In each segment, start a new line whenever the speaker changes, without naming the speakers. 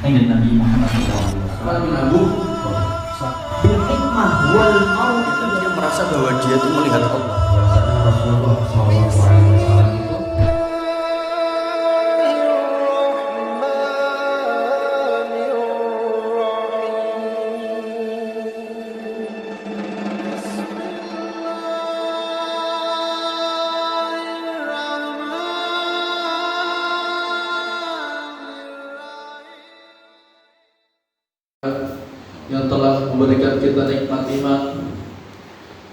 Kanjeng Nabi Muhammad SAW
bin Abu bil hikmah wal maut.
Dia merasa bahwa dia itu melihat Allah.
Bahwasanya Rasulullah SAW itu yang telah memberikan kita nikmat iman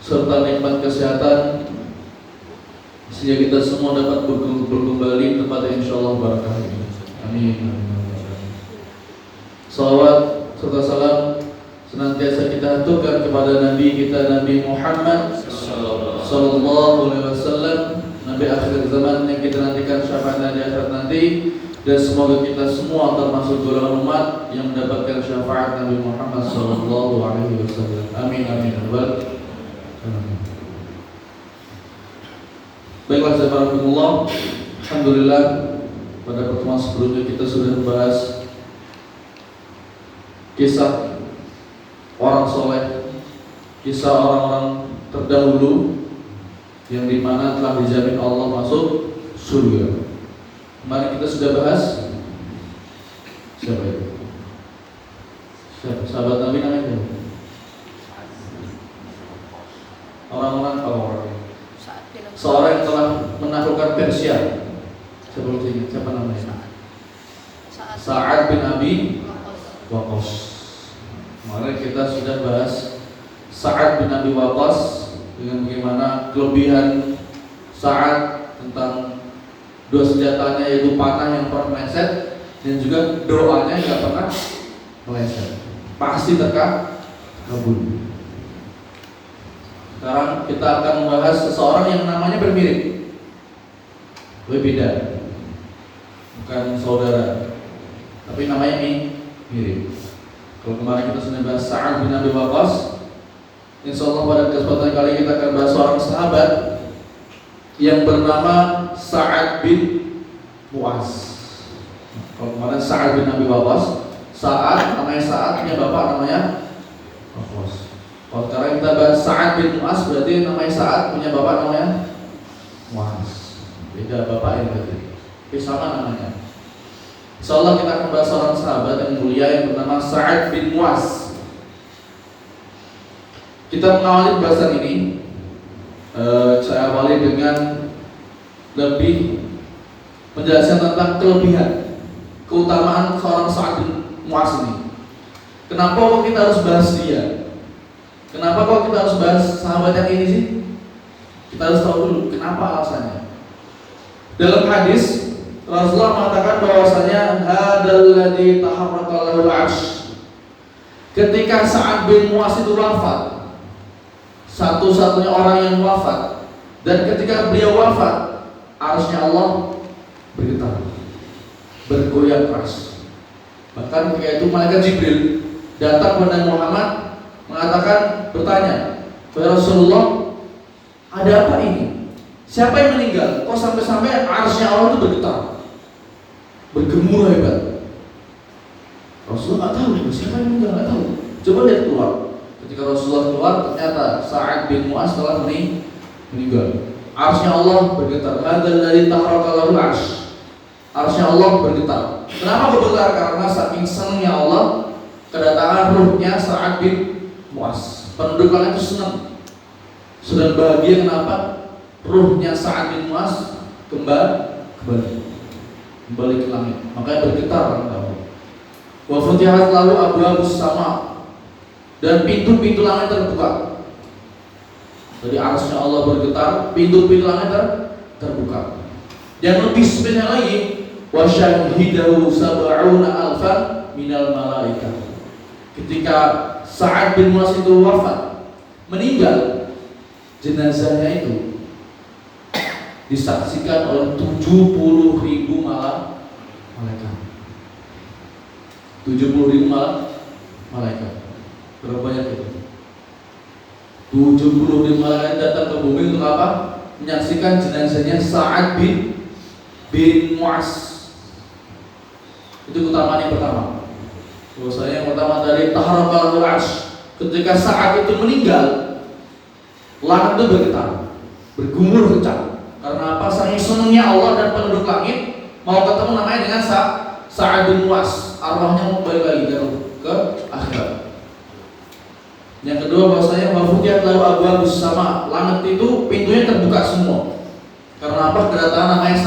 serta nikmat kesehatan, sehingga kita semua dapat berkembali tempat yang insyaallah barakah ini. Amin. Salawat serta salam senantiasa kita aturkan kepada Nabi kita Nabi Muhammad sallallahu alaihi wasallam, Nabi akhir zaman yang kita nantikan syafaatnya di akhirat nanti. Dan semoga kita semua termasuk golongan umat yang mendapatkan syafaat Nabi Muhammad sallallahu alaihi wasallam. Amin amin. Baiklah subhanallah. Alhamdulillah, pada pertemuan sebelumnya kita sudah membahas kisah orang soleh, kisah orang-orang terdahulu yang dimana telah dijamin Allah masuk surga. Kemarin kita sudah bahas siapa itu? Siapa? Sahabat Nabi namanya? Orang-orang orang seorang yang telah menaklukkan Persia. Siapa namanya? Sa'ad bin Abi Waqqas. Kemarin kita sudah bahas Sa'ad bin Abi Waqqas dengan bagaimana kelebihan Sa'ad tentang dua senjatanya, yaitu panah yang pernah meleset dan juga doanya yang gak pernah meleset, pasti terkabul. Sekarang kita akan membahas seseorang yang namanya bermirip, beda, bukan saudara, tapi namanya mirip. Kalau kemarin kita sudah bahas Sa'ad bin Abi Waqqas, insyaallah pada kesempatan kali kita akan bahas seorang sahabat yang bernama Sa'ad bin Mu'az. Kalau kemarin Sa'ad bin Abi Waqqas, Sa'ad namanya Sa'ad, punya bapak namanya Waqqas. Kalau sekarang kita bahas Sa'ad bin Mu'az, berarti namanya Sa'ad, punya bapak namanya Mu'az. Beda bapak yang berarti, tapi sama namanya. Insyaallah kita akan bahas seorang sahabat yang mulia yang bernama Sa'ad bin Mu'az. Kita mengawali pembahasan ini. Saya awali dengan lebih menjelaskan tentang kelebihan, keutamaan seorang Sa'ad bin Mu'az ini. Kenapa kok kita harus bahas dia? Kenapa kok kita harus bahas sahabat yang ini sih? Kita harus tahu dulu kenapa alasannya. Dalam hadis Rasulullah mengatakan bahwasanya hadzal ladzi taharraka lahul 'arsy. Ketika Sa'ad bin Mu'az itu wafat, satu-satunya orang yang wafat, dan ketika beliau wafat, arsy-Nya Allah bergetar, bergoyang keras. Bahkan ketika itu malaikat Jibril datang kepada Muhammad mengatakan, bertanya, "Ya Rasulullah, ada apa ini? Siapa yang meninggal? Kok sampai-sampai arsy-Nya Allah itu bergetar, bergemuruh hebat?" Rasulullah nggak tahu siapa yang meninggal, nggak tahu. Coba lihat keluar. Ketika Rasulullah keluar, ternyata Sa'ad bin Mu'az telah meninggal. Arsy-Nya Allah bergetar. Hadzal ladzi taharraka lahul 'arsy. Arsy-Nya Allah bergetar. Kenapa bergetar? Karena saking senangnya Allah kedatangan ruhnya Sa'ad bin Mu'az. Penduduk langit itu senang, sedang bahagia. Kenapa? Ruhnya Sa'ad bin Mu'az kembali ke langit. Makanya bergetar langit. Wa futihat lahu abwabus sama. Dan pintu-pintu langit terbuka. Jadi arsy-Nya Allah bergetar, pintu-pintu langit terbuka. Yang lebih spesial lagi, wa syahidahu sab'una alfan minal malaikah. Ketika Sa'ad bin Mu'az itu wafat, meninggal, jenazahnya itu disaksikan oleh 70.000 malaikat. 70.000 malaikat. Berapa banyak itu? 70.000 malaikat datang ke bumi untuk apa? Menyaksikan jenazahnya Sa'ad bin Mu'az. Itu keutamaan yang pertama. Bahwasanya yang pertama dari taharaqal arsh, ketika saat itu meninggal, langit itu bergetar, bergumur kencang. Karena apa? Saking senangnya Allah dan penduduk langit mau ketemu namanya dengan Sa'ad bin Mu'az, arwahnya mau balik lagi ke akhirat. Yang kedua bahwasanya wafutiyat lahu abwabus sama, langit itu pintunya terbuka semua. Karena apa? Kedatangan namanya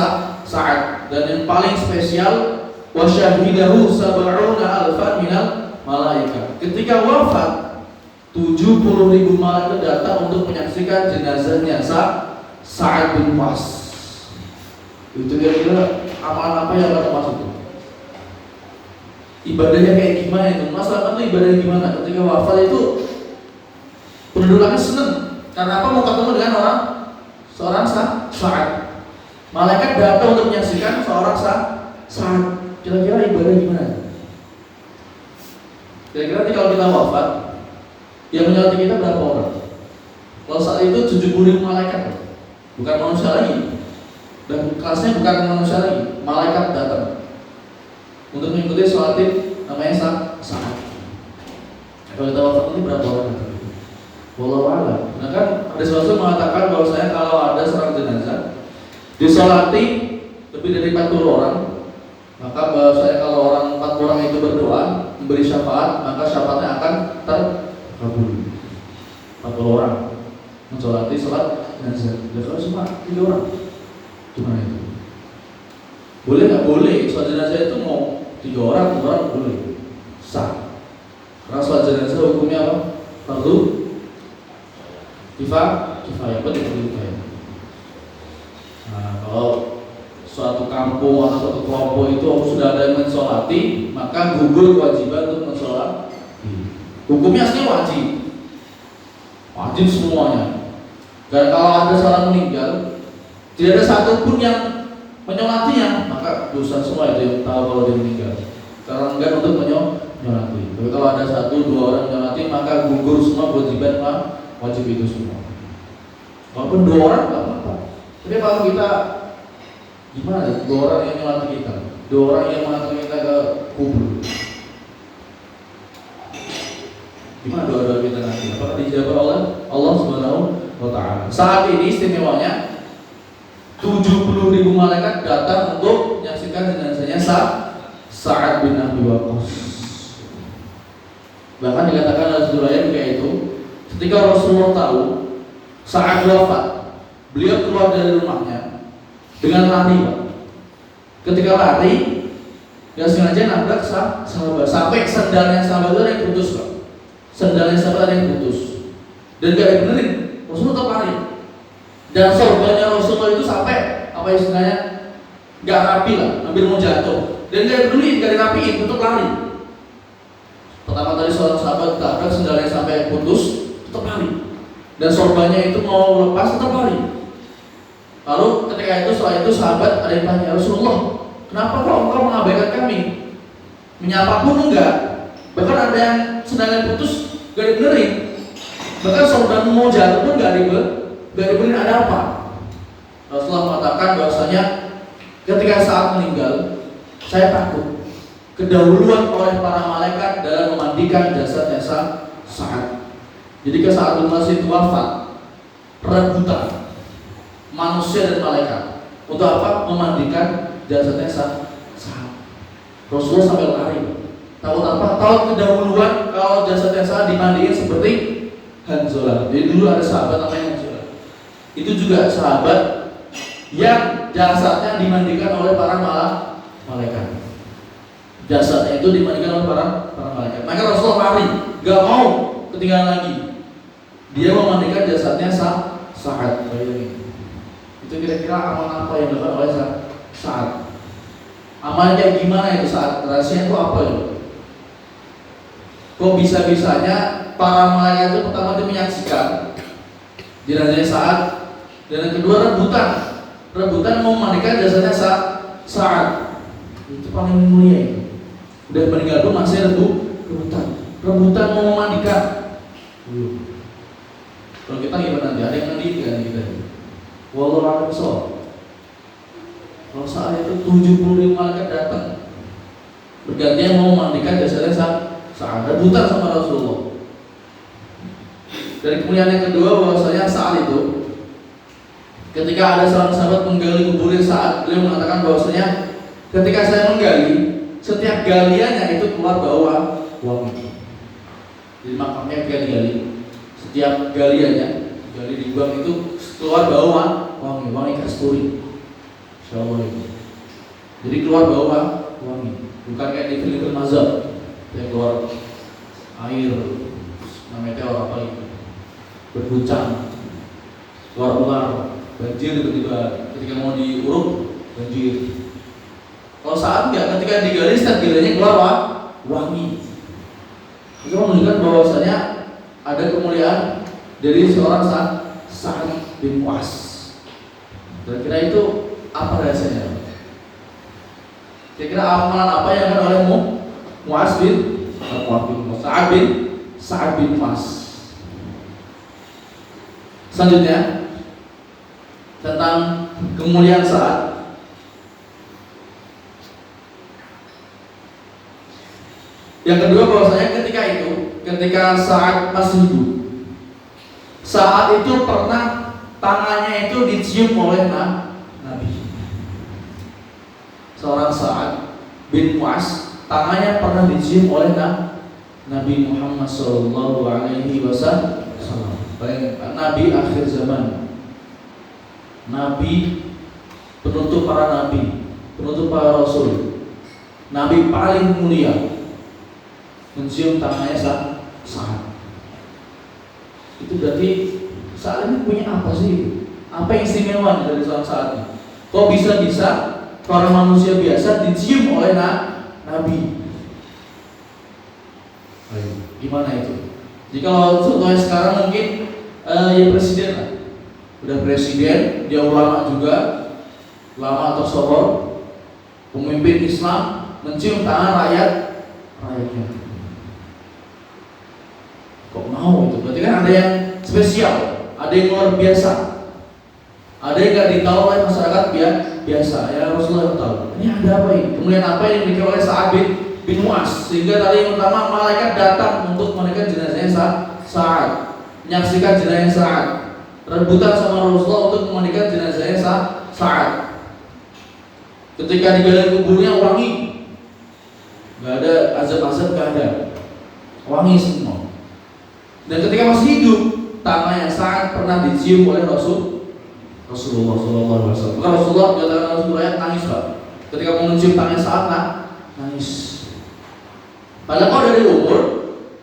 Sa'ad. Dan yang paling spesial, wasyahidahu sab'una alfan minal malaika. Ketika wafat, 70.000 malaikat datang untuk menyaksikan jenazahnya Sa'ad bin Mu'az. Itu kira-kira amalan apa yang akan masuk itu? Ibadahnya kayak gimana itu? Masalah itu ibadahnya gimana? Ketika wafat itu penduduk langit senang. Karena apa? Mau ketemu dengan seorang Sa'ad. Malaikat datang untuk menyaksikan seorang Sa'ad. Kira-kira ibadah gimana? Kira-kira kalau kita wafat, yang menyolati kita berapa orang? Kalau saat itu 70.000 malaikat, bukan manusia lagi. Dan kelasnya bukan manusia lagi, malaikat datang untuk mengikuti sholat namanya Sa'ad. Kalau kita wafat ini berapa orang? Wallahu a'lam. Nah kan ada sesuatu mengatakan bahwasanya kalau ada seorang jenazah disolati lebih dari 40 orang, maka bahwasanya kalau orang 40 orang itu berdoa memberi syafaat, maka syafaatnya akan terkabul. 40 orang mensolati sholat jenazah. Dan kalau cuma 3 orang, gimana itu? Boleh nggak? Boleh. Sholat jenazah itu mau 3 orang, 2 orang boleh, sah. Karena sholat jenazah hukumnya apa? Fardu kifayah, betul kifayah. Nah, kalau suatu kampung atau suatu kelompok itu sudah ada yang mensolati, maka gugur kewajiban untuk mensolati. Hukumnya aslinya wajib semuanya. Dan kalau ada seorang meninggal, tidak ada satupun yang menyolatinya, maka dosa semua itu yang tahu kalau dia meninggal. Karena enggak untuk menyolati. Tapi kalau ada 1-2 orang menyolati, maka gugur semua kewajiban wajib itu semua. Walaupun 2 orang nggak apa-apa. Tapi kalau kita gimana? 2 orang yang menyolati kita, 2 orang yang mengantar kita ke kubur, gimana doa-doa kita nanti? Apakah dijawab oleh Allah Subhanahu wa Ta'ala? Saat ini istimewanya 70.000 malaikat datang untuk menyaksikan jenazahnya Sa'ad bin Abi Waqqas. Bahkan dikatakan dalam surah ayat kayak itu, ketika Rasulullah tahu Sa'ad wafat, beliau keluar dari rumahnya dengan lari, Pak. Ketika lari, dia sengaja nabrak sahabat sampai sendalnya sahabat itu ada yang putus, Pak. Sendalnya sahabat ada yang putus dan gak dibenerin, Rasulullah tetap lari. Dan sorbannya Rasulullah itu sampai apa istilahnya gak rapi lah, hampir mau jatuh. Dan gak peduli, gak dirapiin, tetap lari. Pertama tadi seorang sahabat tabrak sendalnya sampai putus, tetap lari. Dan sorbannya itu mau lepas, tetap lari. Lalu ketika itu setelah itu sahabat ada yang tanya, Rasulullah, kenapa kok engkau mengabaikan kami? Menyapa pun enggak. Bahkan ada yang sendalnya putus, gak dibenerin. Bahkan sorban mau jatuh pun gak dibenerin, ada apa? Rasulullah mengatakan bahwasanya ketika saat meninggal, saya takut kedahuluan oleh para malaikat dalam memandikan jasad Sa'ad. Jadi ke saat masih itu wafat, rebutan manusia dan malaikat untuk apa? Memandikan jasadnya Sa'ad. Rasulullah sampai lari. Takut apa? Takut kedahuluan kalau jasadnya Sa'ad dimandikan seperti Hanzalah. Jadi dulu ada sahabat namanya Hanzalah. Itu juga sahabat yang jasadnya dimandikan oleh para malaikat. Jasadnya itu dimandikan oleh para malaikat. Maka Rasulullah lari, gak mau ketinggalan lagi. Dia memandikan jasadnya Sa'ad. Itu kira-kira amal apa yang dilakukan oleh Sa'ad? Amalnya gimana itu Sa'ad? Rahasianya itu apa itu? Kok bisa-bisanya para malaikat itu pertama itu menyaksikan jenazahnya Sa'ad, dan yang kedua rebutan mau memandikan jasadnya Sa'ad. Itu paling mulia itu. Udah meninggal pun masih rebutan mau memandikan. Kalau kita gimana nanti? Ada yang mandikan kita. Wallahu a'lam bishawab. Kalau saat itu 70.000 malaikat datang bergantian mau memandikan jasadnya Sa'ad, rebutan sama Rasulullah. Dari kemuliaan yang kedua bahwasanya saat itu ketika ada seorang sahabat menggali kuburan Sa'ad, beliau mengatakan bahwasanya ketika saya menggali, setiap galiannya itu keluar bau wangi. Jadi makamnya gali-gali, setiap galiannya gali dibuang itu keluar bau wangi kasturi. Insyaallah itu. Jadi keluar bau wangi, bukan kayak di film mazhab yang keluar air namanya apa itu berbucang, keluar ular, banjir tiba-tiba ketika mau diuruk banjir. Kalau saat enggak, ketika digali setiap galiannya keluar wangi. Itu menunjukkan bahwasanya ada kemuliaan dari seorang Sa'ad bin Mu'az. Kira-kira itu apa rahasianya? Kira-kira amalan apa yang akan oleh Sa'ad bin Mu'az? Selanjutnya tentang kemuliaan Sa'ad. Yang kedua bahwasanya ketika Sa'ad masih hidup, saat itu pernah tangannya itu dicium oleh Nabi. Seorang Sa'ad bin Mu'az tangannya pernah dicium oleh Nabi Muhammad sallallahu alaihi wasallam. Nabi akhir zaman, Nabi penutup para nabi, penutup para rasul, Nabi paling mulia mencium tangannya Sa'ad. Itu berarti Sa'ad ini punya apa sih? Apa yang istimewa dari seorang Sa'ad ini? Kok bisa orang manusia biasa dicium oleh Nabi? Gimana itu? Jika contohnya sekarang mungkin ya presiden lah, udah presiden, dia ulama juga, ulama atau sohor, pemimpin Islam mencium tangan rakyatnya. Kok mau itu? Berarti kan ada yang spesial, ada yang luar biasa, ada yang nggak ditahu oleh masyarakat biasa. Ya Rasulullah tahu. Ini ada apa ini? Kemudian apa yang dimiliki oleh Sa'ad bin Mu'az? Sehingga tadi yang pertama malaikat datang untuk menaikkan jenazahnya Sa'ad, menyaksikan jenazahnya Sa'ad, rebutan sama Rasulullah untuk memandikan jenazahnya Sa'ad. Ketika digali kuburnya wangi, nggak ada azab-azab, nggak ada, wangi semua. Dan ketika masih hidup, tangannya Sa'ad pernah dicium oleh Rasulullah sallallahu alaihi wasallam. Rasulullah katakan Rasulullah nangis Pak. Ketika mau mencium tangannya Sa'ad nangis. Padahal kalau dari umur,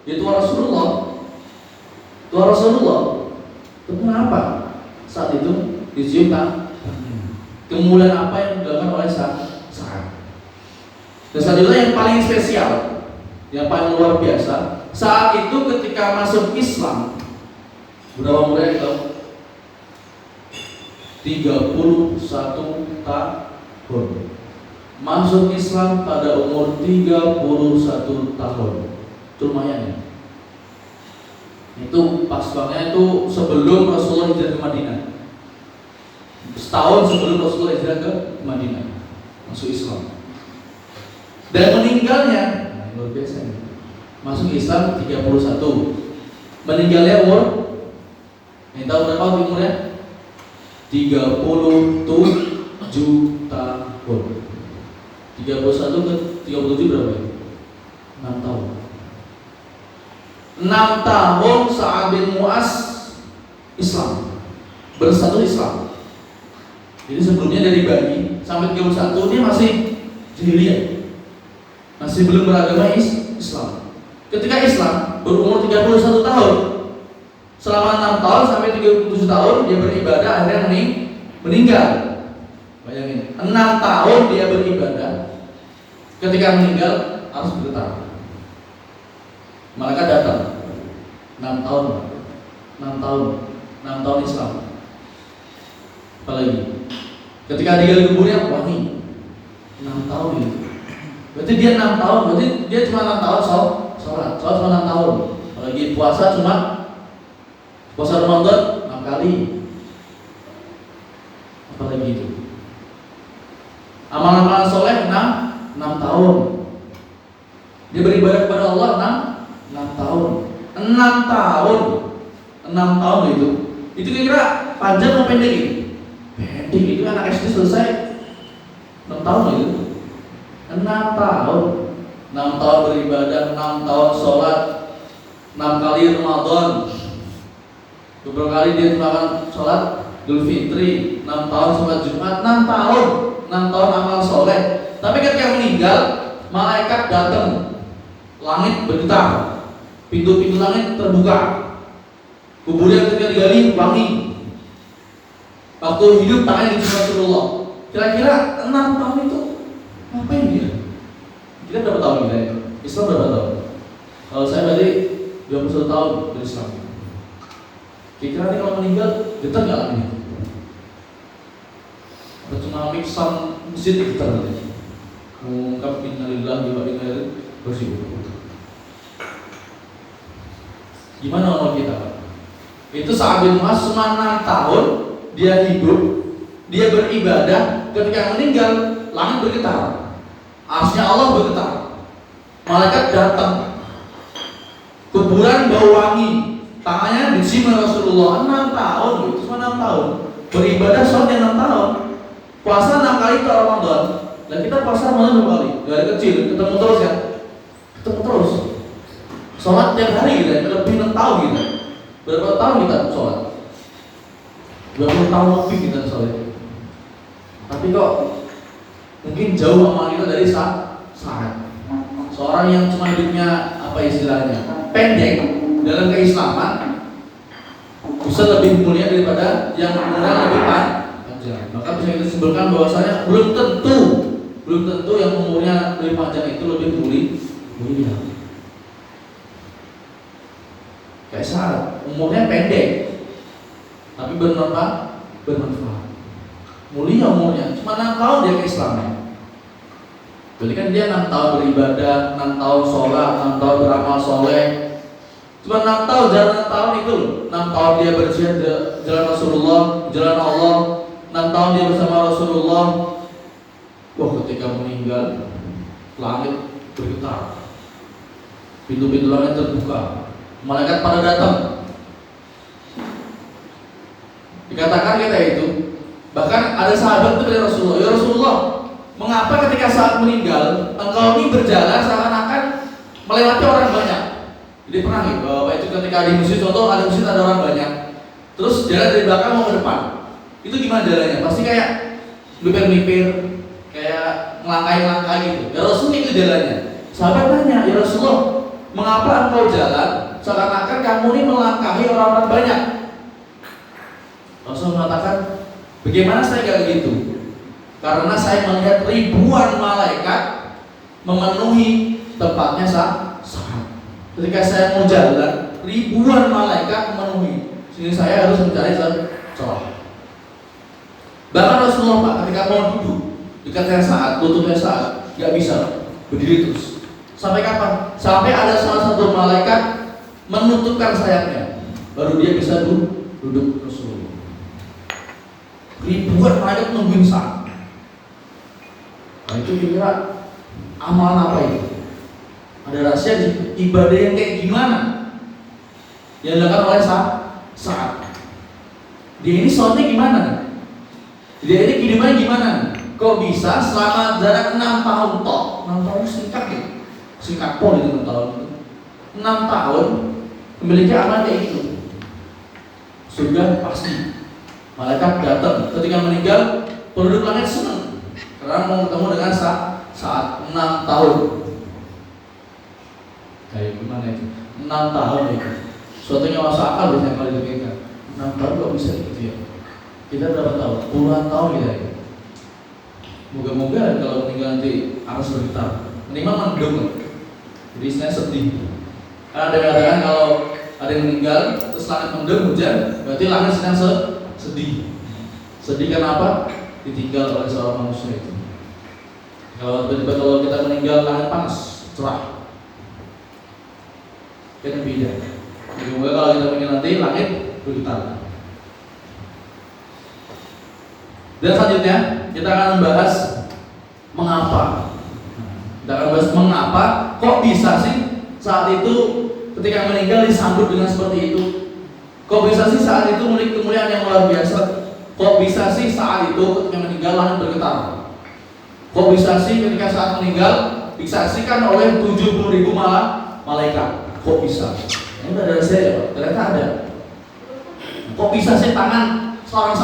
itu Rasulullah. Itu kenapa saat itu dicium tangan? Kemuliaan apa yang dilakukan oleh Sa'ad? Dan saat itu yang paling spesial, yang paling luar biasa. Saat itu ketika masuk Islam, berapa umurnya itu? 31 tahun. Masuk Islam pada umur 31 tahun. Itu lumayan ya. Itu pas banget itu sebelum Rasulullah hijrah ke Madinah. Setahun sebelum Rasulullah hijrah ke Madinah, masuk Islam. Dan meninggalnya, luar biasa ya. Masuk Islam 31, meninggalnya umur, yang tahu berapa umurnya? 37 tahun. 31 ke 37 berapa ya? 6 tahun. 6 tahun Sa'ad bin Mu'az Islam, berstatus Islam. Jadi sebelumnya dari bayi sampai 31 dia masih jahiliyah, masih belum beragama Islam. Ketika Islam berumur 31 tahun, selama 6 tahun sampai 37 tahun dia beribadah, akhirnya meninggal. Bayangin, 6 tahun dia beribadah, ketika meninggal harus bergetar. Malaikat datang. 6 tahun Islam. Apalagi ketika digali kuburnya wangi. 6 tahun itu. Berarti dia 6 tahun, berarti dia cuma 6 tahun sholat cuma 6 tahun. Apalagi puasa Ramadan 6 kali. Apalagi itu. Amalan-amalan soleh 6 tahun. beribadah kepada Allah 6 tahun. 6 tahun. 6 tahun itu. Itu kira-kira panjang atau pendek ini? Pendek. Itu anak SD selesai 6 tahun itu. 6 tahun. 6 tahun beribadah, 6 tahun sholat, 6 kali Ramadan, beberapa kali dia melakukan sholat Idul Fitri, 6 tahun sholat Jumat, 6 tahun amal soleh. Tapi ketika meninggal, malaikat datang, langit bergetar, pintu-pintu langit terbuka, kuburnya ketika digali wangi. Waktu hidup tangannya di Rasulullah. Kira-kira 6 tahun itu ngapain dia? Kita berapa tahun kita ya? Islam berapa tahun? Kalau saya berarti 21 tahun berislam. Kira-kira ini kalau meninggal getar nggak lagi? Atau cuma mixan masjid getar nanti? Mengungkap innalillahi wa inna ilaihi raji'un. Gimana umur kita, Pak? Itu Sa'ad bin Mu'adz cuma 6 tahun dia hidup, dia beribadah. Ketika meninggal, langit bergetar, arsy-Nya Allah bergetar, malaikat datang, kuburan bau wangi, tangannya dicium Rasulullah. 6 tahun, itu cuma 6 tahun beribadah, sholat 6 tahun, puasa 6 kali ke Ramadan. Dan kita puasa malam 2 kali dari kecil, ketemu terus ya, ketemu terus. Sholat tiap hari gitu, lebih 6 tahun gitu. Berapa tahun kita sholat? 20 tahun lebih kita sholat. Tapi kok mungkin jauh amal kita dari Sa'ad. Seorang yang cuma hidupnya apa istilahnya pendek dalam keislaman bisa lebih mulia daripada yang umurnya lebih panjang. Maka bisa kita simpulkan bahwasanya belum tentu yang umurnya lebih panjang itu lebih mulia. Kayak Sa'ad, umurnya pendek tapi bermanfaat. Mulia umurnya, cuma 6 tahun dia keislaman. Jadi kan dia 6 tahun beribadah, 6 tahun sholat, 6 tahun beramal soleh. Cuma 6 tahun, jalan 6 tahun itu 6 tahun dia berjihad jalan Rasulullah, jalan Allah, 6 tahun dia bersama Rasulullah. Wah, ketika meninggal, langit bergetar, pintu-pintu langit terbuka, malaikat pada datang. Dikatakan kita itu, bahkan ada sahabat itu dari Rasulullah, ya Rasulullah, mengapa ketika saat meninggal engkau ini berjalan seakan-akan melewati orang banyak? Jadi pernah nih, Bapak itu ketika di masjid, contoh ada masjid ada orang banyak, terus jalan dari belakang mau ke depan, itu gimana jalannya? Pasti kayak melipir-melipir, kayak ngelangkai-ngelangkai gitu. Ya Rasul itu jalannya. Sahabat tanya, ya Rasulullah, mengapa engkau jalan seakan-akan kamu ini melangkahi orang-orang banyak? Rasul mengatakan, bagaimana saya gak gitu? Karena saya melihat ribuan malaikat memenuhi tempatnya Sa'ad. Ketika saya mau jalan, ribuan malaikat memenuhi, sehingga saya harus mencari celah. Bahkan Rasulullah Pak, ketika mau duduk dekatnya Sa'ad, lututnya Sa'ad, gak bisa berdiri terus. Sampai kapan? Sampai ada salah satu malaikat menutupkan sayapnya, baru dia bisa duduk Rasulullah. Ribuan malaikat nungguin Sa'ad. Nah itu kira amalan apa itu? Ada rahasia ibadah yang kayak gimana yang dilakukan oleh Sa'ad. Dia ini sholatnya gimana? Dia ini kehidupannya gimana? Kok bisa selama jarak 6 tahun toh? 6 tahun singkat ya? Singkat pol itu 6 tahun. 6 tahun memiliki amalan kayak gitu. Sudah pasti malaikat datang ketika meninggal, penduduk langit senang karena mau ketemu dengan Sa'ad 6 tahun. Kayak gimana itu? 6 tahun itu. Suatunya masuk akal biasanya kalau dipikirkan. 6 tahun kok bisa gitu ya? Kita berapa tahun? Puluhan tahun kita ya. Moga-moga kalau meninggal nanti harus bergetar. Minimal mendung. Jadi saya sedih. Karena ada katakan kalau ada yang meninggal terus langit mendung hujan, berarti langit sedang sedih. Sedih karena apa? Ditinggal oleh seorang manusia itu. Kalau tiba-tiba kalau kita meninggal langit panas, cerah. Kan beda. Semoga kalau kita meninggal nanti langit bergetar. Dan selanjutnya kita akan membahas mengapa. Kita akan bahas mengapa kok bisa sih saat itu ketika meninggal disambut dengan seperti itu. Kok bisa sih saat itu memiliki kemuliaan yang luar biasa? Kok bisa sih saat itu ketika meninggal langit bergetar? Kok bisa sih ketika saat meninggal disaksikan oleh 70.000 malaikat? Kok bisa? Ini udah dari saya Pak, ternyata ada. Kok bisa sih tangan seorang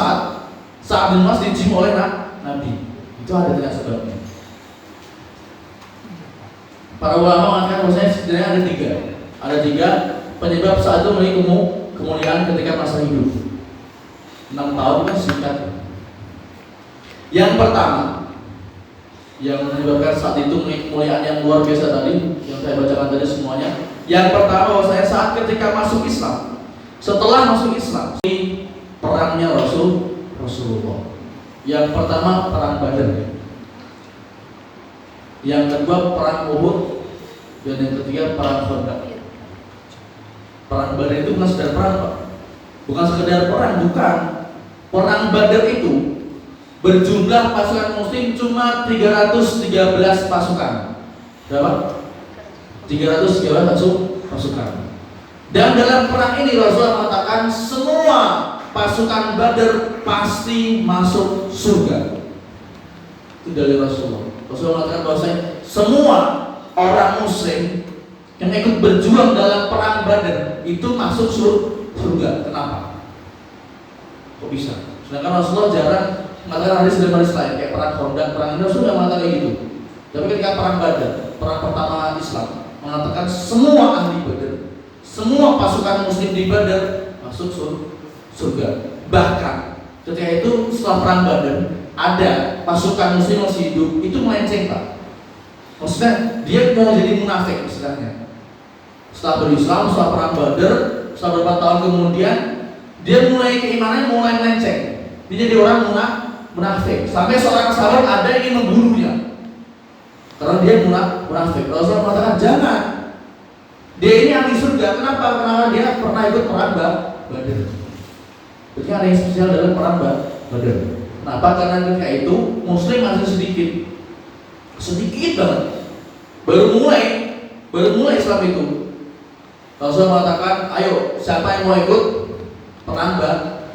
saat bin Mu'adz dicium oleh Nabi? Itu ada dengan sebabnya. Para ulama mengatakan bahwasanya setidaknya ada tiga penyebab saat itu memiliki kemuliaan ketika masa hidup. 6 tahun kan singkat. Yang pertama, yang menyebabkan saat itu memiliki kemuliaan yang luar biasa tadi, yang saya bacakan tadi semuanya. Yang pertama bahwasanya saat ketika masuk Islam, setelah masuk Islam, perangnya Rasulullah. Yang pertama perang Badar, yang kedua perang Uhud, dan yang ketiga perang Khandaq. Perang Badar itu bukan sekedar perang, Pak. Bukan sekedar perang, bukan. Perang Badar itu berjumlah pasukan muslim cuma 313 pasukan. Berapa? 313 pasukan. Dan dalam perang ini Rasulullah mengatakan semua pasukan Badar pasti masuk surga. Itu dari Rasulullah. Rasulullah mengatakan bahwasanya semua orang muslim yang ikut berjuang dalam perang Badar itu masuk surga. Kenapa? Kok bisa? Sedangkan Rasulullah jarang mengatakan hadis lain kayak perang Khandaq, perang ini Rasulullah mengatakan kayak gitu. Tapi ketika perang Badar, perang pertama Islam, mengatakan semua ahli Badar, semua pasukan muslim di Badar masuk surga. Bahkan ketika itu setelah perang Badar, ada pasukan muslim masih hidup itu melenceng, Pak. Maksudnya dia mau jadi munafik istilahnya. Setelah berislam, setelah perang Badar, setelah beberapa tahun kemudian dia mulai keimanannya mulai melenceng. Dia jadi orang munafik. Sampai seorang sahabat ada yang ingin membunuhnya karena dia munafik. Rasulullah mengatakan jangan. Dia ini ahli surga. Kenapa? Karena dia pernah ikut perang Badar. Jadi ada yang spesial dalam perang Badar. Kenapa? Karena ketika itu muslim masih sedikit banget. Baru mulai Islam itu. Rasulullah mengatakan, ayo siapa yang mau ikut perang Badar?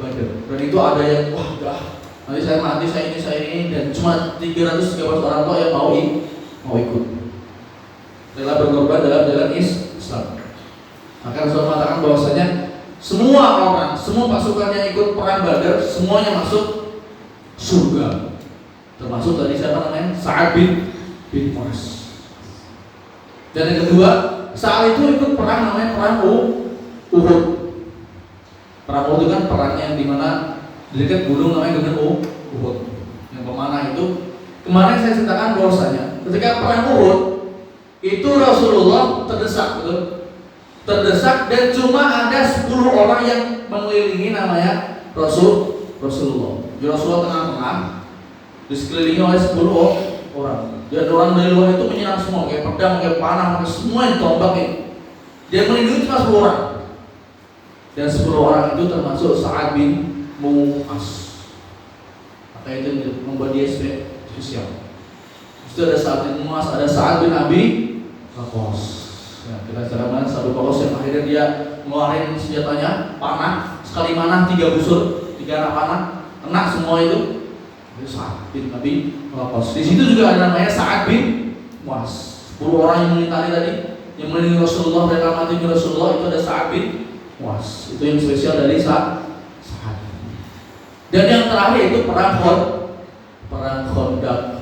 Dan itu ada yang wah dah, nanti saya mati, saya ini, dan cuma 313 orang tua yang mau ikut. Rela berkorban dalam jalan Islam. Maka Rasulullah mengatakan bahwasanya semua orang, semua pasukan yang ikut perang Badar semuanya masuk surga. Termasuk tadi siapa namanya? Sa'ad bin Mu'adz. Dan yang kedua, saat itu ikut perang namanya perang Uhud. Perang Uhud itu kan perang yang dimana di dekat gunung namanya Gunung Uhud. Yang pemanah itu kemarin saya ceritakan bahwasanya ketika perang Uhud itu Rasulullah terdesak, betul? Terdesak dan cuma ada 10 orang yang mengelilingi namanya Rasulullah. Jadi Rasulullah tengah-tengah disekelilingi oleh 10 orang. Dan orang dari luar itu menyerang semua, kayak pedang, kayak panah, kayak semua yang tombakin. Dia melindungi cuma 10 orang. Dan 10 orang itu termasuk Sa'ad bin Mu'adz. Maka itu membuat dia spesial. Itu ada Sa'ad bin Mu'adz, ada Sa'ad bin Abi Waqqas. Ya, kita cara mana Sa'ad bin Waqqas yang akhirnya dia ngeluarin senjatanya, panah, sekali manah 3 busur, 3 anak panah, kena semua itu. Itu Sa'ad bin Abi Waqqas. Di situ juga ada namanya Sa'ad bin Mu'adz. 10 orang yang melintari tadi, yang melindungi Rasulullah dan mati Rasulullah, itu ada Sa'ad bin Mu'adz. Itu yang spesial dari Sa'ad. Dan yang terakhir itu perang Khandaq.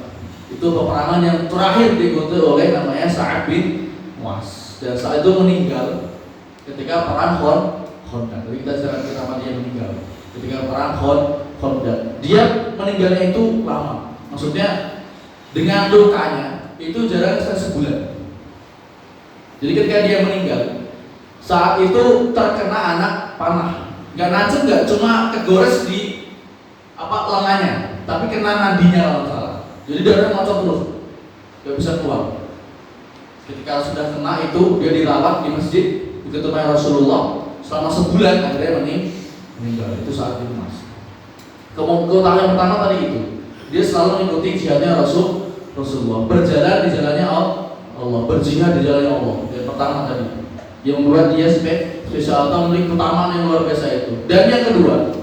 Itu peperangan yang terakhir diikuti oleh namanya Sa'ad bin Mu'adz. Dan saat itu meninggal ketika perang Khandaq. Jadi kita cerita kenapa dia meninggal. Ketika perang Khandaq, dia meninggalnya itu lama. Maksudnya dengan lukanya itu jaraknya sebulan. Jadi ketika dia meninggal, saat itu terkena anak panah. Gak nancep, gak cuma kegores di lengannya, tapi kena nadinya kalau salah. Jadi darahnya ngocok terus, gak bisa keluar. Ketika sudah kena itu dia dirawat di masjid di ketumai Rasulullah selama sebulan, akhirnya meninggal. Itu saat itu Mas. Keutamaan yang pertama tadi itu dia selalu mengikuti jihadnya Rasulullah, berjalan di jalannya Allah, berjihad di jalannya Allah. Yang pertama tadi, yang membuat dia spesial atau memiliki keutamaan yang luar biasa itu. Dan yang kedua,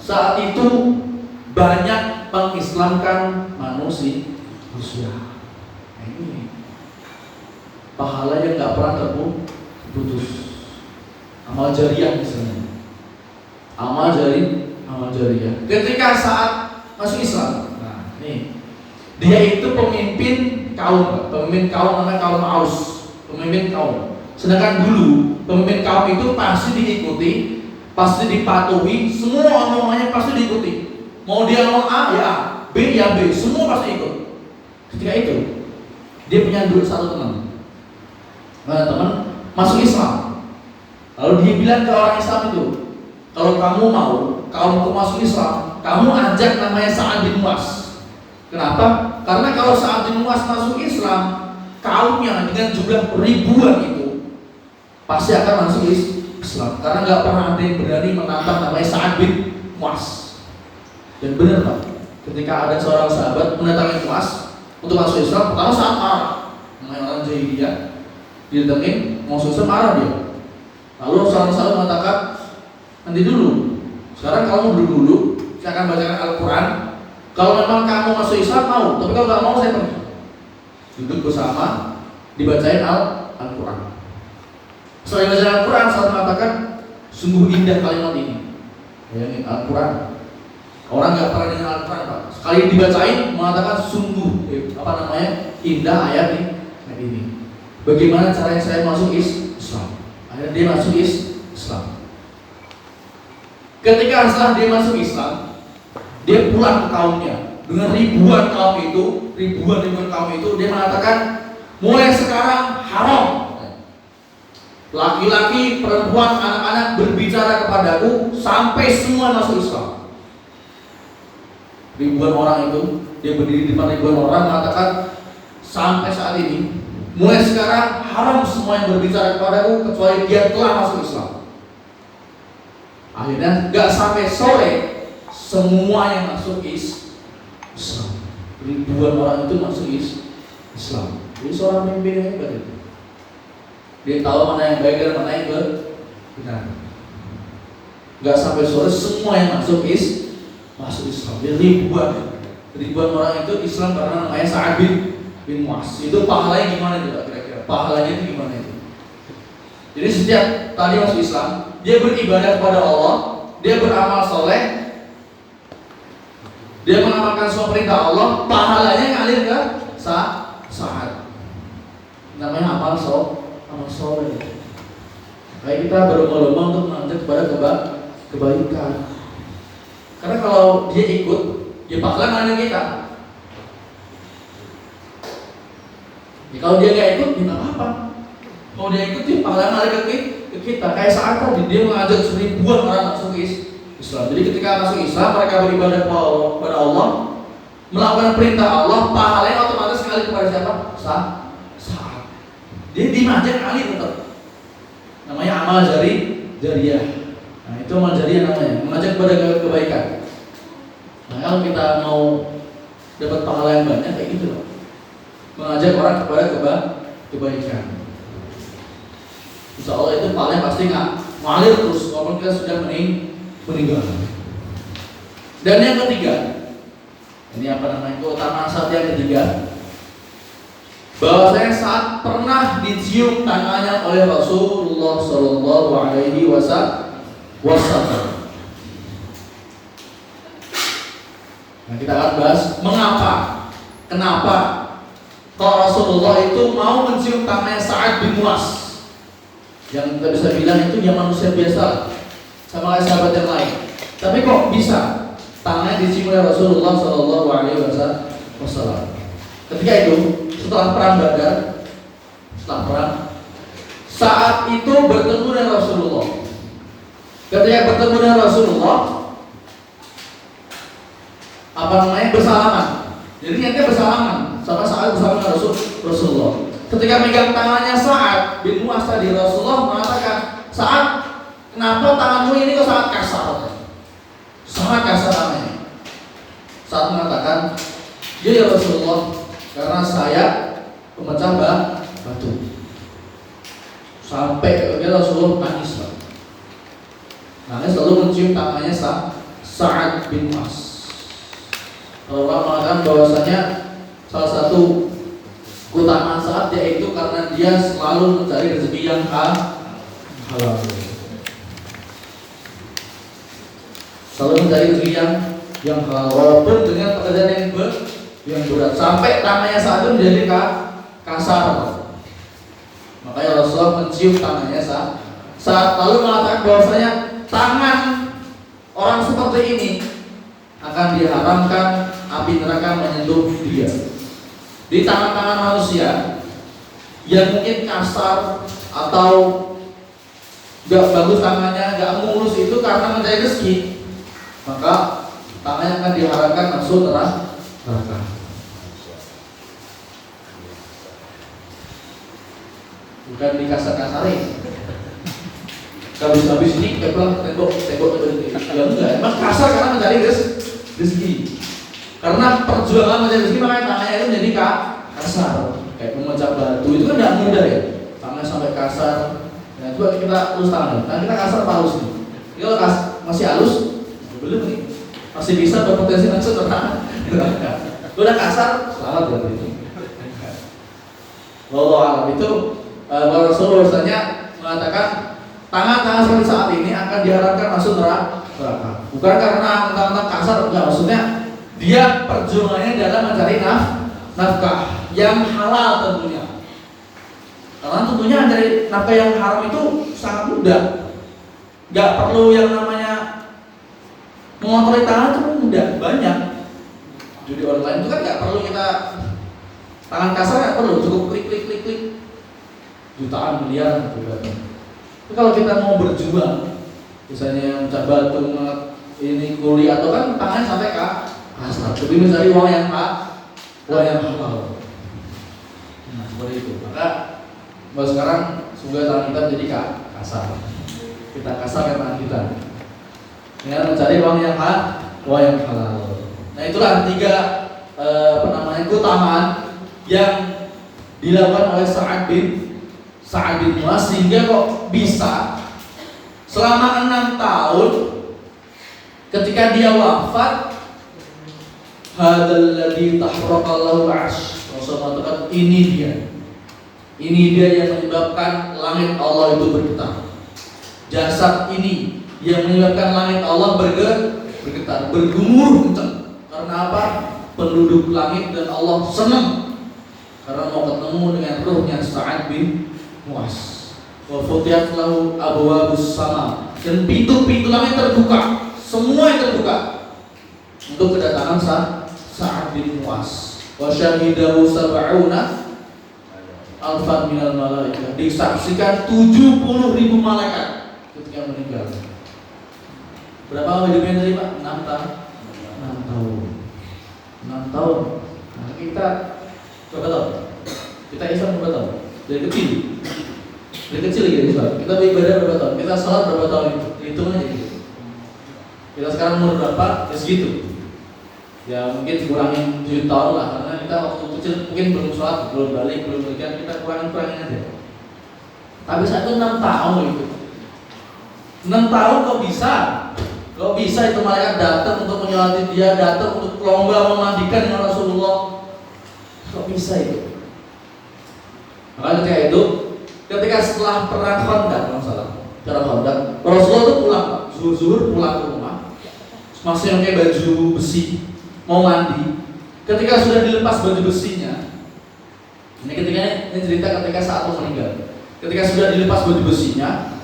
saat itu banyak mengislamkan manusia. Nah, ini pahala yang nggak pernah terputus. Amal jariah misalnya. Amal jariah. Ketika saat masuk Islam, nah nih, dia itu pemimpin kaum namanya kaum Aus, pemimpin kaum. Sedangkan dulu pemimpin kaum itu pasti diikuti, pasti dipatuhi, semua omongannya pasti diikuti. Mau dia ngomong A ya A, B ya B, semua pasti ikut. Ketika itu dia punya dua satu teman. Nah, teman masuk Islam. Lalu dia bilang ke orang Islam itu, kalau kamu mau kaumku masuk Islam, kamu ajak namanya Sa'ad bin Mu'az. Kenapa? Karena kalau Sa'ad bin Mu'az masuk Islam, kaumnya dengan jumlah ribuan itu pasti akan masuk Islam. Karena nggak pernah ada yang berani menantang namanya Sa'ad bin Mu'az. Dan benar Pak, ketika ada seorang sahabat mendatangi Mu'az untuk masuk Islam, pertama saat marah, namanya orang jahiliyah, didatengin mau susah marah dia. Lalu seorang sahabat mengatakan, nanti dulu, sekarang kamu duduk dulu, saya akan bacakan Al-Quran. Kalau memang kamu masuk Islam mau, tapi kalau nggak mau saya pergi. Duduk bersama, dibacain Al-Quran. Setelah dibacain Al-Quran, sahabat mengatakan, sungguh indah kalimat ini. Bayangin Al-Quran, orang nggak pernah dengar Al-Quran Pak. Sekali dibacain mengatakan sungguh indah ayat ini. Bagaimana caranya saya masuk Islam? Akhirnya dia masuk Islam. Ketika setelah dia masuk Islam, dia pulang ke kaumnya dengan ribuan kaum itu, dia mengatakan, mulai sekarang haram laki-laki, perempuan, anak-anak berbicara kepadaku sampai semua masuk Islam. Ribuan orang itu, dia berdiri di depan ribuan orang mengatakan, sampai saat ini, mulai sekarang haram semua yang berbicara kepadaku kecuali dia telah masuk Islam. Akhirnya gak sampai sore semua yang masuk Islam. Ribuan orang itu masuk Islam. Jadi seorang pemimpin yang hebat itu. Dia tahu mana yang baik dan mana yang benar. Gak sampai sore semua yang masuk Islam. Jadi ribuan orang itu Islam karena namanya Sa'ad bin Mu'az. Itu pahalanya gimana itu kira-kira? Pahalanya itu gimana itu? Jadi setiap tadi masuk Islam, dia beribadah kepada Allah, dia beramal soleh, dia mengamalkan semua perintah Allah, pahalanya ngalir ke Sa'ad. Namanya amal soleh. Kayak kita berlomba-lomba untuk mengajak kepada kebaikan. Karena kalau dia ikut, dia pahala ngalir kita. Ya, kalau dia nggak ikut, dia nggak apa-apa. Kalau dia ikut, dia pahala ngalir ke kita. Kayak saat tadi dia mengajak ribuan orang masuk Islam. Jadi ketika masuk Islam, mereka beribadah kepada Allah, melakukan perintah Allah, pahalanya otomatis ngalir kepada siapa? Sa'ad. Dia dimajak ngalir tetap. Namanya amal jariah. Nah, itu amal jariah namanya, mengajak kepada kebaikan. Nah, kalau kita mau dapat pahala yang banyak kayak gitu loh. Mengajak orang kepada kebaikan. Insya Allah itu pahalanya pasti nggak mengalir terus walaupun kita sudah meninggal. Dan yang ketiga, ini keutamaan saat yang ketiga, bahwasanya saat pernah dicium tangannya oleh Rasulullah Shallallahu Alaihi Wasallam. Nah, kita akan bahas kenapa kalau Rasulullah itu mau mencium tangannya Sa'ad bin Mu'az, yang kita bisa bilang itu ya manusia biasa sama kayak sahabat yang lain. Tapi kok bisa tangannya dicium oleh Rasulullah Shallallahu Alaihi Wasallam? Ketika itu setelah perang Badar, saat itu bertemu dengan Rasulullah. Ketika bertemu dengan Rasulullah, bersalaman. Jadi niatnya bersalaman sama Sa'ad bersama dengan Rasulullah. Ketika megang tangannya Sa'ad bin Mu'az tadi, Rasulullah mengatakan, Sa'ad, kenapa tanganmu ini kok sangat kasar? Sangat kasar namanya. Saat mengatakan, ya Rasulullah, karena saya pemecah batu. Sampai Rasulullah nangis. Nangis lalu mencium tangannya Sa'ad bin Mu'az. Orang mengatakan bahwasanya salah satu keutamaan Sa'ad yaitu karena dia selalu mencari rezeki yang halal. Selalu mencari rezeki yang halal walaupun dengan pekerjaan yang berat. Sampai tangannya Sa'ad itu menjadi kasar. Makanya Rasulullah mencium tangannya Sa'ad lalu mengatakan bahwasanya tangan orang seperti ini akan diharamkan api neraka menyentuh dia. Di tangan-tangan manusia yang mungkin kasar atau gak bagus tangannya, gak mulus itu karena mencari rezeki, maka tangannya akan diharamkan masuk neraka. Bukan dikasar-kasarin. Habis ini kayak pulang tembok ya enggak, emang kasar karena mencari rezeki. Karena perjuangan mencari rezeki makanya tangannya itu menjadi kasar. Kayak memecah batu itu kan tidak mudah ya. Tangannya sampai kasar. Nah, coba kita halus tangan. Nah, kita kasar apa halus nih? Kalau masih halus, belum nih. Masih bisa berpotensi langsung ke tangan. Udah kasar, selamat berarti itu. Wallahu a'lam. Itu Rasulullah bahwasanya mengatakan tangan-tangan seperti saat ini akan diharapkan masuk neraka. Bukan karena mentang-mentang kasar, enggak, maksudnya dia perjuangannya dalam mencari nafkah yang halal tentunya. Karena tentunya mencari nafkah yang haram itu sangat mudah. Enggak perlu yang namanya mengotori tangan itu mudah, banyak. Judi online itu kan enggak perlu kita tangan kasar, enggak perlu, cukup klik jutaan miliar gitu. Tapi kalau kita mau berjuang, misalnya mencah batu, ini kuli atau kan tangannya sampai kasar, tapi mencari uang yang halal. Nah, seperti itu. Maka bahwa sekarang semoga tangan kita menjadi kasar. Kita kasarkan tangan kita dengan mencari uang yang halal. Nah, itulah 3 keutamaan yang dilakukan oleh Sa'ad bin Mu'az sehingga kok bisa selama 6 tahun ketika dia wafat, hadzal ladzi tahraqallahu al-'arsy. Rasulullah mengatakan ini dia yang menyebabkan langit Allah itu bergetar. Jasad ini yang menyebabkan langit Allah bergetar, bergumur kencang. Karena apa? Penduduk langit dan Allah senang karena mau ketemu dengan ruhnya Sa'ad bin Mu'az. Wa futiyat lahu abwabus sama, dan pintu-pintu langit terbuka, semua yang terbuka untuk kedatangan Sa'ad bin Mu'az. Wa syahidahu sab'una alfan minal malaikah, disaksikan 70.000 malaikat ketika meninggal. Berapa hidupnya tadi Pak? 6 tahun. 6 tahun. Nah, kita berapa tahun? Kita Islam berapa tahun? Dari kecil gitu Islam. Kita beribadah berapa tahun? Kita sholat berapa tahun itu? Hitung aja gitu. Kita sekarang umur berapa? Ya segitu. Ya mungkin kurangin 7 tahun lah, karena kita waktu kecil mungkin belum sholat, belum balik, belum berikan, kita kurangin aja. Tapi saat itu 6 tahun gitu. 6 tahun kok bisa? Kok bisa itu malaikat datang untuk menyolati dia, datang untuk lomba memandikan dengan Rasulullah? Kok bisa itu? Maka ketika setelah perang Khandaq, perang Khandaq, Rasulullah itu pulang, zuhur pulang ke rumah, masih pakai baju besi, mau mandi. Ketika sudah dilepas baju besinya, ini cerita ketika saat mau meninggal. Ketika sudah dilepas baju besinya,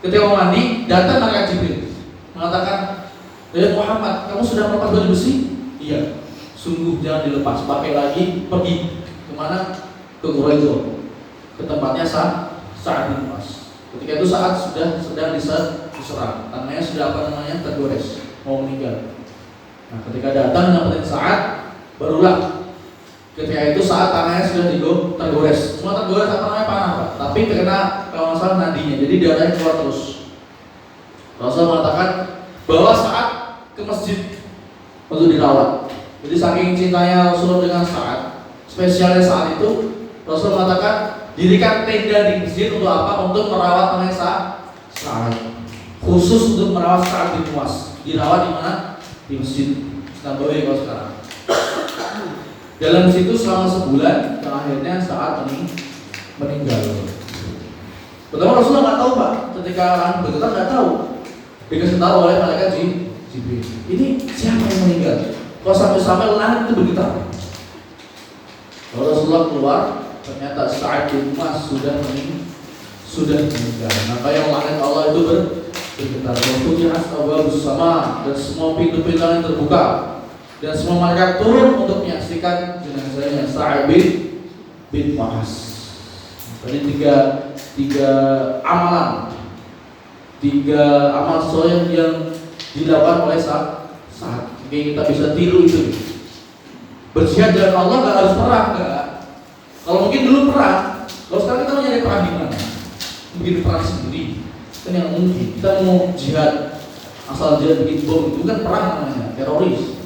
ketika mau mandi, datang malaikat Jibril mengatakan, Muhammad, kamu sudah melepas baju besi? Iya. Sungguh jangan dilepas, pakai lagi, pergi kemana? Ke Quraisy, ke tempatnya Sa'ad bin Mu'az. Ketika itu saat sudah sedang diserang, tangannya sudah tergores, mau meninggal. Nah, ketika datang nyamperin Sa'ad, barulah ketika itu saat tangannya sudah tergores. Semua tergores, panah Pak, tapi terkena kalau nggak salah nadinya, jadi darahnya keluar terus. Rasul mengatakan bawa Sa'ad ke masjid untuk dirawat. Jadi saking cintanya Rasulullah dengan Sa'ad, spesialnya Sa'ad itu, Rasul mengatakan dirikan tenda di masjid untuk apa? Untuk merawat namanya Sa'ad. Khusus untuk merawat Sa'ad bin Mu'adz. Dirawat di mana? Di masjid Nabawi kalau sekarang. Dalam situ selama sebulan, dan akhirnya Sa'ad ini meninggal. Pertama Rasulullah nggak tahu Pak, ketika orang bergetar nggak tahu. Dikasih tahu oleh malaikat Jibril. Ini siapa yang meninggal? Kalau sampai langit itu bergetar. Kalau Rasulullah keluar, ternyata Sa'ad bin Mu'adz sudah meninggal. Maka yang langit Allah itu bergetar. Waktu astababus sama dan semua pintu-pintu yang terbuka dan semua malaikat turun untuk menyaksikan jenazahnya Sa'ad bin Mu'adz. Tadi tiga amalan soleh yang dilakukan oleh Sa'ad. Mungkin kita bisa tiru itu. Berjihad dengan Allah nggak harus perang, nggak. Kalau mungkin dulu perang, kalau sekarang kita mau nyari perang di mana? Begitu perang sendiri, kan yang mungkin kita mau jihad asal jihad bikin bom itu kan perang namanya, teroris,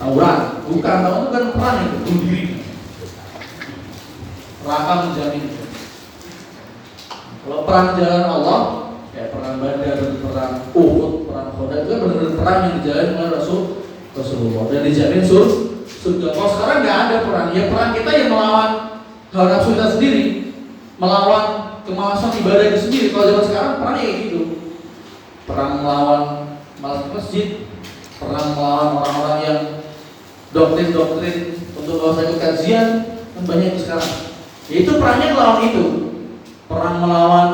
tawuran, bukan itu kan perang itu, bunuh diri. Raka menjamin itu. Kalau perang jalan Allah, kayak perang Badar, perang Uhud, perang Khandaq itu kan benar-benar perang yang dijalani oleh Rasulullah dan dijamin surga. Kalau sekarang nggak ada perang, ya perang kita yang melawan hawa nafsu kita sendiri, melawan kemalasan ibadah itu sendiri. Kalau zaman sekarang perang kayak gitu, perang melawan malas masjid, perang melawan orang-orang yang doktrin-doktrin untuk nggak usah ikut kajian, kan banyak itu sekarang. Ya, itu perangnya melawan itu, perang melawan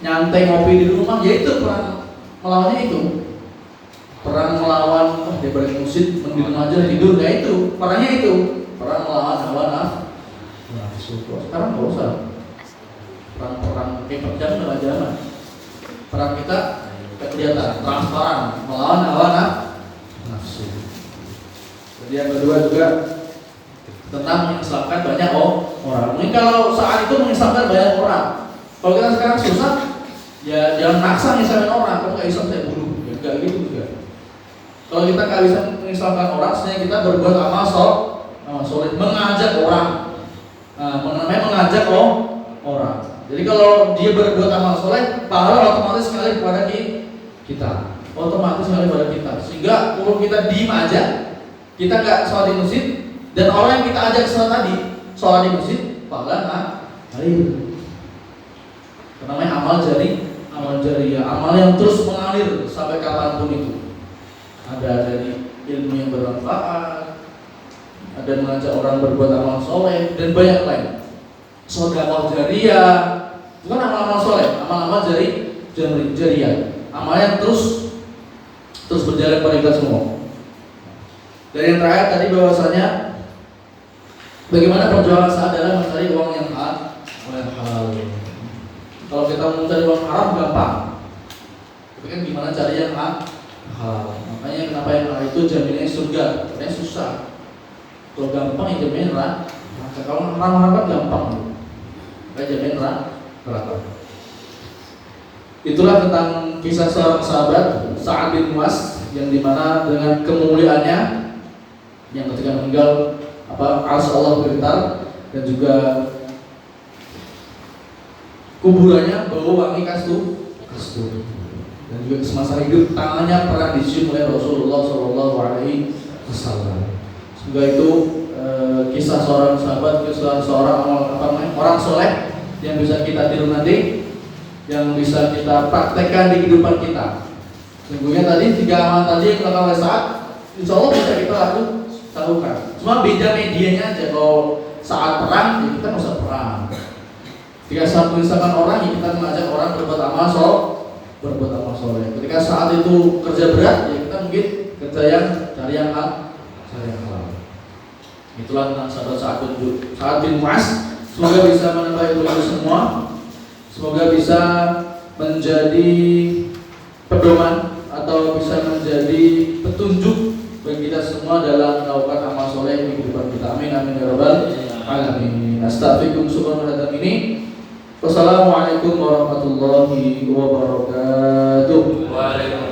nyantai ngopi di rumah, ya itu perang melawannya itu. Perang melawan daripada musik mending aja tidur, ya itu perangnya itu. Perang melawan hawa nafsu. Sekarang nggak usah perang kayak zaman zaman. Perang kita kelihatan transparan melawan hawa nafsu. Jadi yang kedua juga tentang mengislamkan banyak orang. Mungkin kalau saat itu mengislamkan banyak orang. Kalau kita sekarang susah, ya jangan maksa mengislamkan orang. Kamu nggak Islam saya bunuh, ya nggak gitu juga. Kalau kita nggak bisa mengislamkan orang, sebenarnya kita berbuat amal soleh, mengajak orang. Namanya mengajak orang. Jadi kalau dia berbuat amal soleh, pahala otomatis sekali kepada kita. Otomatis sekali kepada kita. Sehingga kalau kita diem aja, kita nggak sholat di masjid, dan orang yang kita ajak sholat di masjid, pahala ngalir. Namanya amal jariyah, amal yang terus mengalir sampai kapanpun itu. Ada dari ilmu yang bermanfaat, ada mengajak orang berbuat amal soleh, dan banyak lain. Sedekah jariyah, itu kan amal-amal soleh, amal-amal jariyah, amal yang terus berjalan pada kita semua. Dan yang terakhir tadi bahwasanya bagaimana perjuangan Sa'ad dalam mencari uang yang halal. Kalau kita mau mencari uang haram gampang, tapi kan gimana cari yang halal. Makanya kenapa yang halal itu jaminannya surga, karena susah. Kalau gampang yang jamin neraka. Kalau haram-haram kan gampang, kayak jamin neraka. Itulah tentang kisah seorang sahabat Sa'ad bin Mu'adz yang dimana dengan kemuliaannya yang ketika meninggal arsy Allah bergetar, dan juga kuburannya bau wangi kasturi, dan juga semasa hidup tangannya pernah dicium oleh Rasulullah SAW. Semoga itu kisah seorang sahabat, kisah seorang orang soleh yang bisa kita tiru nanti, yang bisa kita praktekkan di kehidupan kita. Sungguhnya tadi 3 amalan tadi yang dilakukan oleh Sa'ad, insya Allah bisa kita lakukan. Cuma beda medianya aja. Kalau saat perang, ya kita nggak usah perang. Ketika saat mengisahkan orang, ya kita mengajak orang berbuat amal soleh. Ketika saat itu kerja berat, ya kita mungkin kerja yang cari yang halal. Itulah tentang sahabat Sa'ad bin Mu'adz. Semoga bisa menambah ilmu semua. Semoga bisa menjadi pedoman atau bisa menjadi petunjuk bagi kita semua dalam melakukan amal soleh di kehidupan kita. Amin amin ya rabbal alamin. Astaghfirukum subhanallah ini. Wassalamualaikum warahmatullahi wabarakatuh.
Waalaikumsalam.